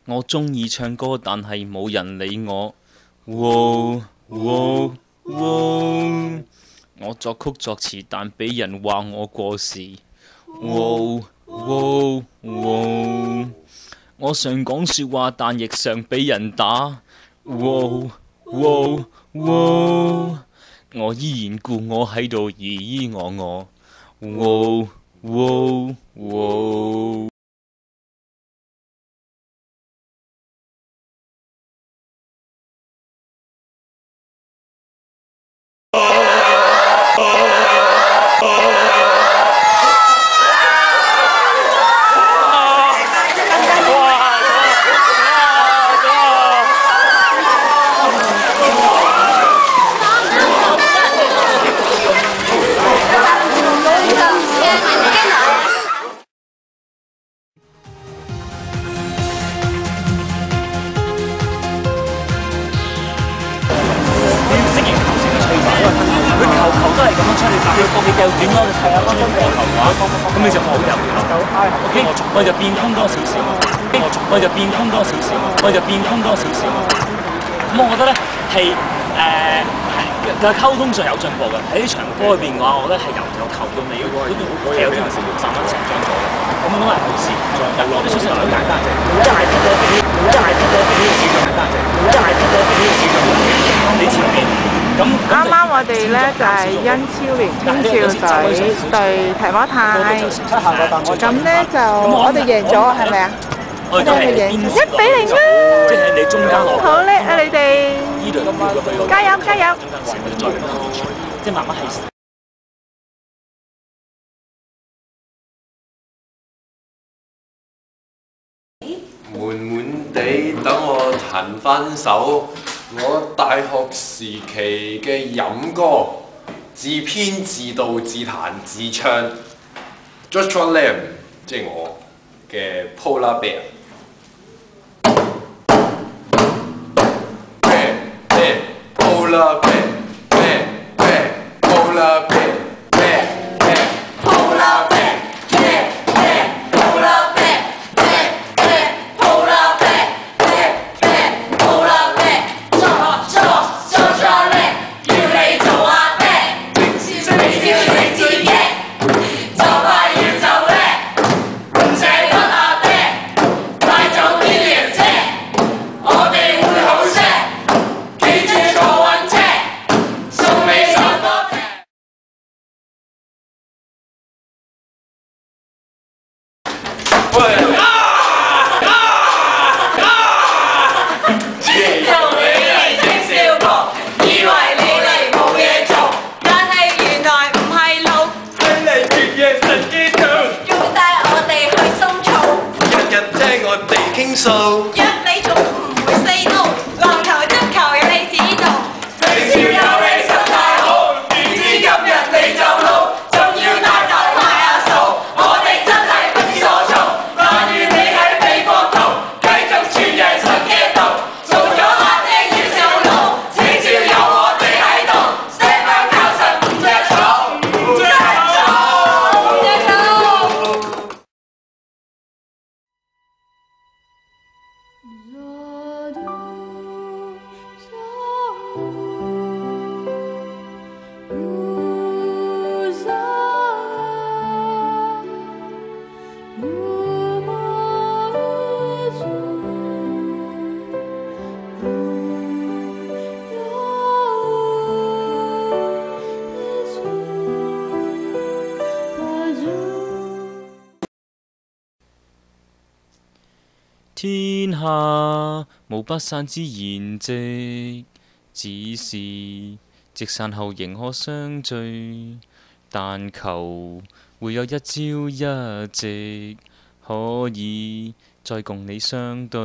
我鍾意唱歌，但係冇人理我。哇哇哇！我作曲作詞，但俾人話我過時。哇哇哇！我常講説話，但亦常俾人打。哇哇哇！我依然故我喺度依依我。哇哇哇！都係咁樣出嚟打，你掉轉咯，係啊，出波球嘅話，咁你就冇入球。OK，我就變通多少少，我就變通多少少，我就變通多少少。咁我覺得咧係嘅溝通上有進步嘅。喺呢場波裏邊嘅話，我覺得係由頭到尾嗰種係有啲慢慢成長咗嘅。咁係好事。日落啲出聲好簡單啫，一係波俾市場簡單啫，一係波俾市場你前面。啱啱我哋咧就係因超聯青少隊對提摩太，咁咧就我哋贏咗係咪啊？我哋係贏1-0啦！即係你中間落。好叻啊！你哋加油加油！即係慢慢係。悶悶地等我彈翻首我大學時期嘅飲歌，自編自導自彈自唱 Joshua Lam 即係我嘅 Polar Bear。Polar Bear Polar Bear Polar Bear約你仲唔會 say no， 籃球足球有你指導，你超有你心態好，點知今日你就老，仲要帶頭買下數，我哋真係不知所措。但願你喺美國度繼續傳揚神嘅道，做咗阿爹要上路，此朝有我哋喺度，聲響靠實唔着草，唔着草，唔着草。天下無不散之筵席，只是夕散後仍可相聚。但求會有一朝一夕，可以再共你相對。